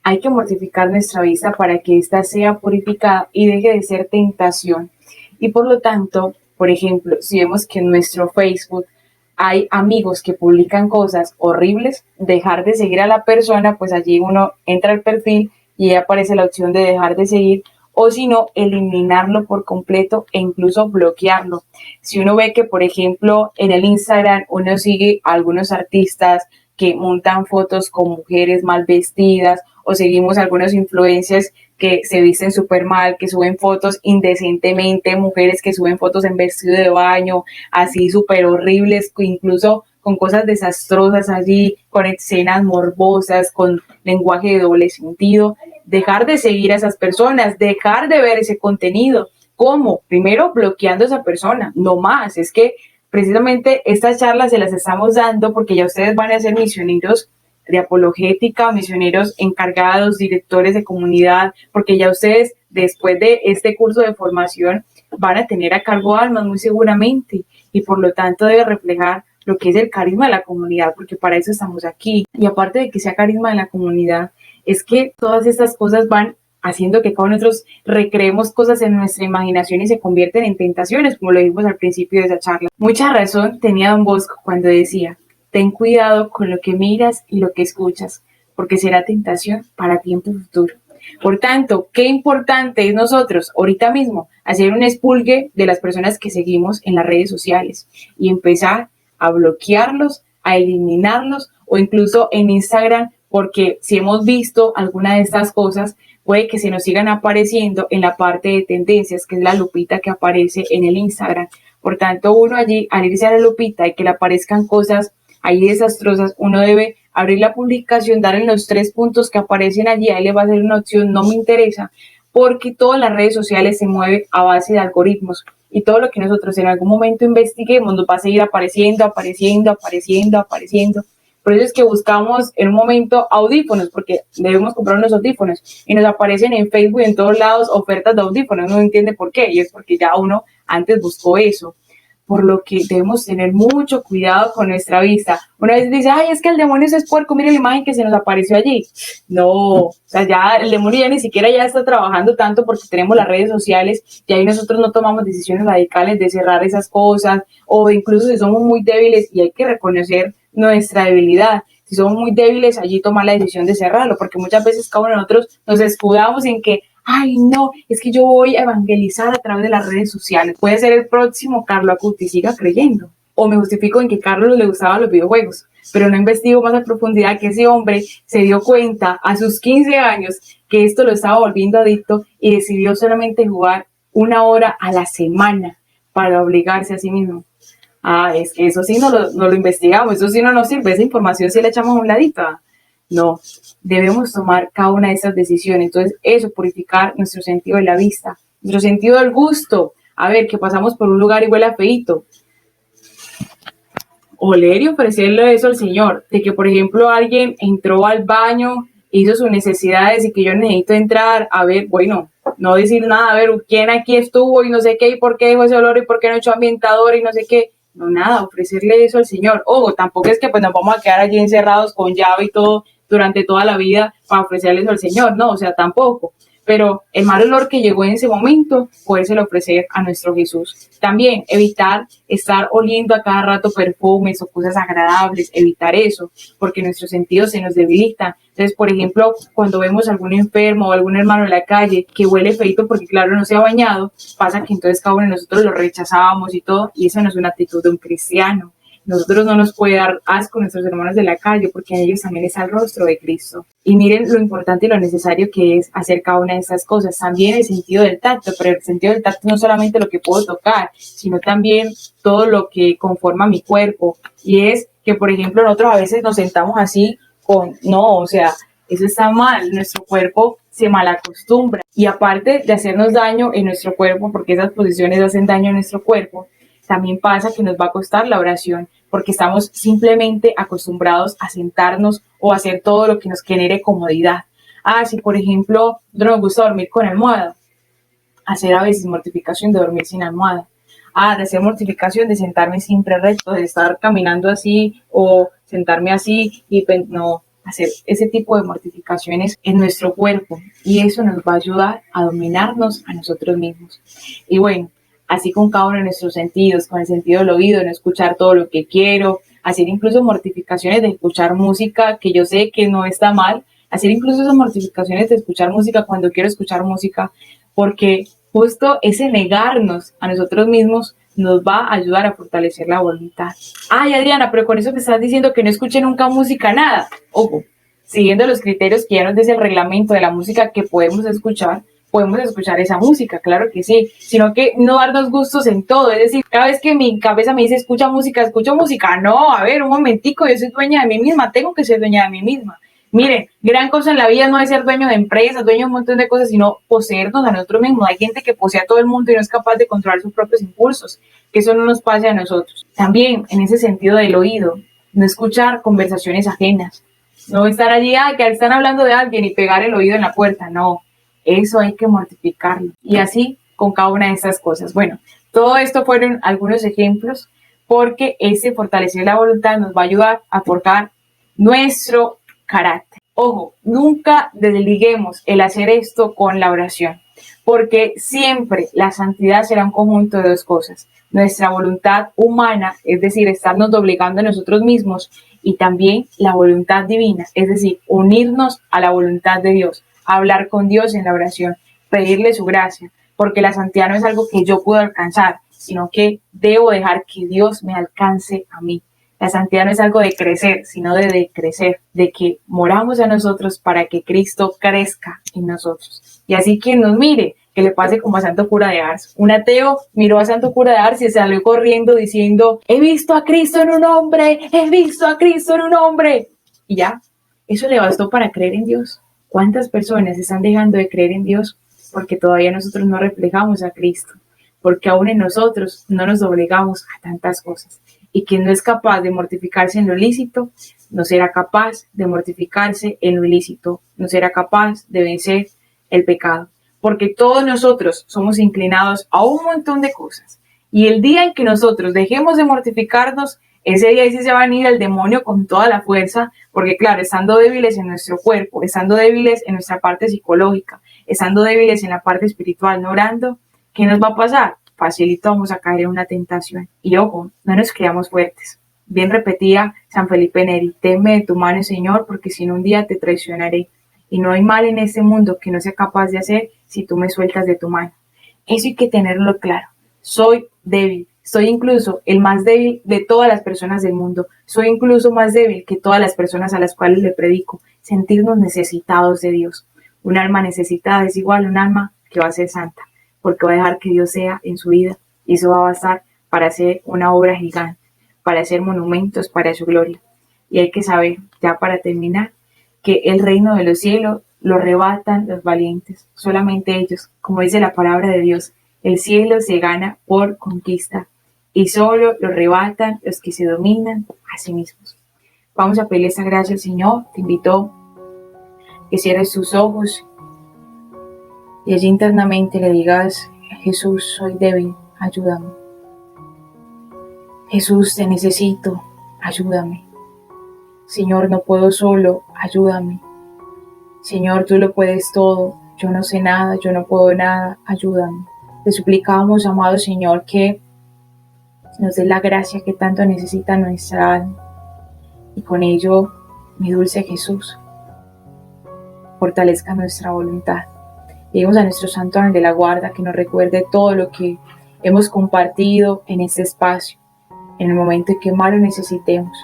Hay que mortificar nuestra vista para que ésta sea purificada y deje de ser tentación. Y por lo tanto, por ejemplo, si vemos que en nuestro Facebook hay amigos que publican cosas horribles, dejar de seguir a la persona, pues allí uno entra al perfil y ahí aparece la opción de dejar de seguir, o si no, eliminarlo por completo e incluso bloquearlo. Si uno ve que, por ejemplo, en el Instagram uno sigue a algunos artistas que montan fotos con mujeres mal vestidas, o seguimos algunos influencers que se visten súper mal, que suben fotos indecentemente, mujeres que suben fotos en vestido de baño, así súper horribles, incluso con cosas desastrosas allí, con escenas morbosas, con lenguaje de doble sentido. Dejar de seguir a esas personas, dejar de ver ese contenido. ¿Cómo? Primero bloqueando a esa persona, no más. Es que precisamente estas charlas se las estamos dando porque ya ustedes van a ser misioneros de apologética, misioneros encargados, directores de comunidad, porque ya ustedes después de este curso de formación van a tener a cargo almas muy seguramente y por lo tanto debe reflejar lo que es el carisma de la comunidad, porque para eso estamos aquí. Y aparte de que sea carisma de la comunidad, es que todas estas cosas van haciendo que cada uno de nosotros recreemos cosas en nuestra imaginación y se convierten en tentaciones, como lo dijimos al principio de esa charla. Mucha razón tenía Don Bosco cuando decía: ten cuidado con lo que miras y lo que escuchas, porque será tentación para tiempo futuro. Por tanto, qué importante es nosotros ahorita mismo hacer un expulgue de las personas que seguimos en las redes sociales y empezar a bloquearlos, a eliminarlos o incluso en Instagram, porque si hemos visto alguna de estas cosas, puede que se nos sigan apareciendo en la parte de tendencias, que es la lupita que aparece en el Instagram. Por tanto, uno allí, al irse a la lupita y que le aparezcan cosas ahí desastrosas, uno debe abrir la publicación, darle los 3 puntos que aparecen allí, ahí le va a hacer una opción, no me interesa, porque todas las redes sociales se mueven a base de algoritmos y todo lo que nosotros en algún momento investiguemos nos va a seguir apareciendo. Por eso es que buscamos en un momento audífonos, porque debemos comprar unos audífonos y nos aparecen en Facebook y en todos lados ofertas de audífonos, no entiende por qué, y es porque ya uno antes buscó eso. Por lo que debemos tener mucho cuidado con nuestra vista. Una vez dice, ay, es que el demonio es puerco, mire la imagen que se nos apareció allí. No, o sea, ya el demonio ya ni siquiera ya está trabajando tanto porque tenemos las redes sociales y ahí nosotros no tomamos decisiones radicales de cerrar esas cosas o incluso si somos muy débiles y hay que reconocer nuestra debilidad. Si somos muy débiles, allí tomar la decisión de cerrarlo, porque muchas veces cada uno de nosotros nos escudamos en que ay, no, es que yo voy a evangelizar a través de las redes sociales. Puede ser el próximo Carlo Acuti, siga creyendo. O me justifico en que a Carlos le gustaban los videojuegos, pero no investigo más a profundidad que ese hombre se dio cuenta a sus 15 años que esto lo estaba volviendo adicto y decidió solamente jugar 1 hora a la semana para obligarse a sí mismo. Es que eso sí no lo investigamos, eso sí no nos sirve, esa información sí la echamos a un ladito. No, debemos tomar cada una de estas decisiones. Entonces, eso, purificar nuestro sentido de la vista, nuestro sentido del gusto. A ver, que pasamos por un lugar y huele a feíto. Oler y ofrecerle eso al Señor. De que, por ejemplo, alguien entró al baño, hizo sus necesidades y que yo necesito entrar. A ver, bueno, no decir nada. A ver, ¿quién aquí estuvo y no sé qué? ¿Y por qué dejó ese olor? ¿Y por qué no echó ambientador? Y no sé qué. No, nada, ofrecerle eso al Señor. Ojo, tampoco es que pues nos vamos a quedar allí encerrados con llave y todo durante toda la vida para ofrecerle eso al Señor. No, o sea, tampoco. Pero el mal olor que llegó en ese momento, podérselo ofrecer a nuestro Jesús. También evitar estar oliendo a cada rato perfumes o cosas agradables, evitar eso, porque nuestros sentidos se nos debilitan. Entonces, por ejemplo, cuando vemos a algún enfermo o algún hermano en la calle que huele feito porque claro no se ha bañado, pasa que entonces cada uno de nosotros lo rechazábamos y todo, y esa no es una actitud de un cristiano. Nosotros no nos puede dar asco a nuestros hermanos de la calle porque en ellos también está el rostro de Cristo. Y miren lo importante y lo necesario que es hacer cada una de estas cosas. También el sentido del tacto, pero el sentido del tacto no solamente lo que puedo tocar, sino también todo lo que conforma mi cuerpo. Y es que, por ejemplo, nosotros a veces nos sentamos así no, o sea, eso está mal. Nuestro cuerpo se malacostumbra. Y aparte de hacernos daño en nuestro cuerpo, porque esas posiciones hacen daño a nuestro cuerpo, también pasa que nos va a costar la oración porque estamos simplemente acostumbrados a sentarnos o a hacer todo lo que nos genere comodidad. Si por ejemplo no nos gusta dormir con almohada, hacer a veces mortificación de dormir sin almohada. De hacer mortificación de sentarme siempre recto, de estar caminando así o sentarme así y no, hacer ese tipo de mortificaciones en nuestro cuerpo y eso nos va a ayudar a dominarnos a nosotros mismos. Y bueno, así con cada uno de nuestros sentidos, con el sentido del oído, no escuchar todo lo que quiero, hacer incluso mortificaciones de escuchar música que yo sé que no está mal, hacer incluso esas mortificaciones de escuchar música cuando quiero escuchar música, porque justo ese negarnos a nosotros mismos nos va a ayudar a fortalecer la voluntad. Adriana, pero con eso me estás diciendo que no escuche nunca música, nada. Ojo, siguiendo los criterios que ya nos dice el reglamento de la música que podemos escuchar esa música, claro que sí, sino que no darnos gustos en todo, es decir, cada vez que mi cabeza me dice escucho música, no, a ver, un momentico, yo soy dueña de mí misma, tengo que ser dueña de mí misma. Miren, gran cosa en la vida no es ser dueño de empresas, dueño de un montón de cosas, sino poseernos a nosotros mismos. Hay gente que posee a todo el mundo y no es capaz de controlar sus propios impulsos, que eso no nos pase a nosotros. También, en ese sentido del oído, no escuchar conversaciones ajenas, no estar allí, que están hablando de alguien y pegar el oído en la puerta, no. Eso hay que mortificarlo. Y así con cada una de estas cosas. Bueno, todo esto fueron algunos ejemplos porque ese fortalecer la voluntad nos va a ayudar a forjar nuestro carácter. Ojo, nunca desliguemos el hacer esto con la oración, porque siempre la santidad será un conjunto de dos cosas. Nuestra voluntad humana, es decir, estarnos doblegando a nosotros mismos, y también la voluntad divina, es decir, unirnos a la voluntad de Dios, hablar con Dios en la oración, pedirle su gracia, porque la santidad no es algo que yo puedo alcanzar, sino que debo dejar que Dios me alcance a mí. La santidad no es algo de crecer, sino de decrecer, de que moramos a nosotros para que Cristo crezca en nosotros. Y así quien nos mire, que le pase como a Santo Cura de Ars. Un ateo miró a Santo Cura de Ars y se salió corriendo diciendo, he visto a Cristo en un hombre, he visto a Cristo en un hombre. Y ya, eso le bastó para creer en Dios. ¿Cuántas personas están dejando de creer en Dios porque todavía nosotros no reflejamos a Cristo? Porque aún en nosotros no nos doblegamos a tantas cosas. Y quien no es capaz de mortificarse en lo lícito, no será capaz de mortificarse en lo ilícito, no será capaz de vencer el pecado. Porque todos nosotros somos inclinados a un montón de cosas. Y el día en que nosotros dejemos de mortificarnos, ese día sí se va a venir el demonio con toda la fuerza, porque claro, estando débiles en nuestro cuerpo, estando débiles en nuestra parte psicológica, estando débiles en la parte espiritual, no orando, ¿qué nos va a pasar? Facilito vamos a caer en una tentación. Y ojo, no nos creamos fuertes. Bien repetía San Felipe Neri, teme de tu mano, Señor, porque si no un día te traicionaré. Y no hay mal en este mundo que no sea capaz de hacer si tú me sueltas de tu mano. Eso hay que tenerlo claro. Soy débil. Soy incluso el más débil de todas las personas del mundo. Soy incluso más débil que todas las personas a las cuales le predico. Sentirnos necesitados de Dios. Un alma necesitada es igual a un alma que va a ser santa, porque va a dejar que Dios sea en su vida y eso va a bastar para hacer una obra gigante, para hacer monumentos para su gloria. Y hay que saber, ya para terminar, que el reino de los cielos lo arrebatan los valientes, solamente ellos, como dice la palabra de Dios, el cielo se gana por conquista y solo lo arrebatan los que se dominan a sí mismos. Vamos a pedirle esa gracia al Señor. Te invito a que cierres tus ojos y allí internamente le digas: Jesús, soy débil, ayúdame. Jesús, te necesito, ayúdame. Señor, no puedo solo, ayúdame. Señor, tú lo puedes todo, yo no sé nada, yo no puedo nada, ayúdame. Te suplicamos, amado Señor, que nos des la gracia que tanto necesita nuestra alma. Y con ello, mi dulce Jesús, fortalezca nuestra voluntad. Pedimos a nuestro Santo Ángel de la Guarda que nos recuerde todo lo que hemos compartido en este espacio, en el momento en que más lo necesitemos.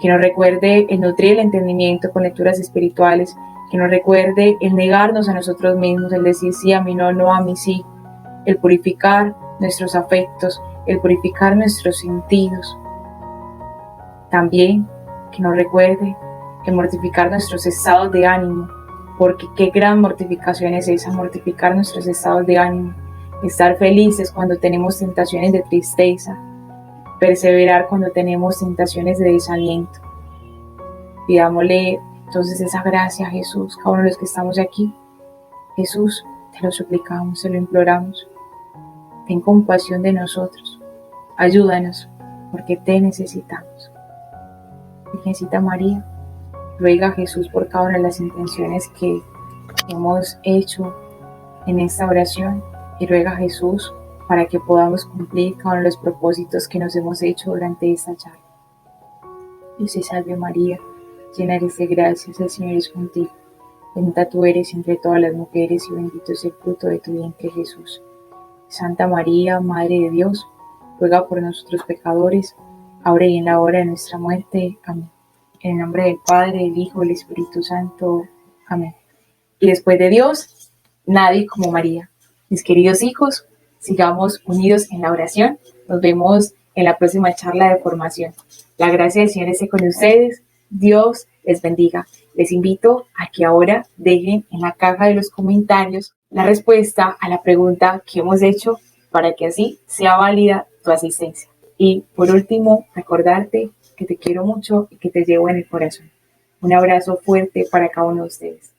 Que nos recuerde el nutrir el entendimiento con lecturas espirituales, que nos recuerde el negarnos a nosotros mismos, el decir sí a mí no, no a mí sí, el purificar nuestros afectos, el purificar nuestros sentidos. También que nos recuerde el mortificar nuestros estados de ánimo, porque qué gran mortificación es esa, mortificar nuestros estados de ánimo, estar felices cuando tenemos tentaciones de tristeza, perseverar cuando tenemos tentaciones de desaliento. Pidámosle entonces esa gracia a Jesús, cada uno de los que estamos aquí. Jesús, te lo suplicamos, te lo imploramos. Ten compasión de nosotros, ayúdanos, porque te necesitamos. Virgencita María, ruega a Jesús por cada una de las intenciones que hemos hecho en esta oración y ruega a Jesús para que podamos cumplir cada uno de los propósitos que nos hemos hecho durante esta charla. Dios te salve María, llena eres de gracia, el Señor es contigo. Bendita tú eres entre todas las mujeres y bendito es el fruto de tu vientre Jesús. Santa María, Madre de Dios, ruega por nosotros pecadores, ahora y en la hora de nuestra muerte. Amén. En el nombre del Padre, del Hijo y del Espíritu Santo. Amén. Y después de Dios, nadie como María. Mis queridos hijos, sigamos unidos en la oración. Nos vemos en la próxima charla de formación. La gracia del Señor esté con ustedes. Dios les bendiga. Les invito a que ahora dejen en la caja de los comentarios la respuesta a la pregunta que hemos hecho para que así sea válida tu asistencia. Y por último, recordarte que te quiero mucho y que te llevo en el corazón. Un abrazo fuerte para cada uno de ustedes.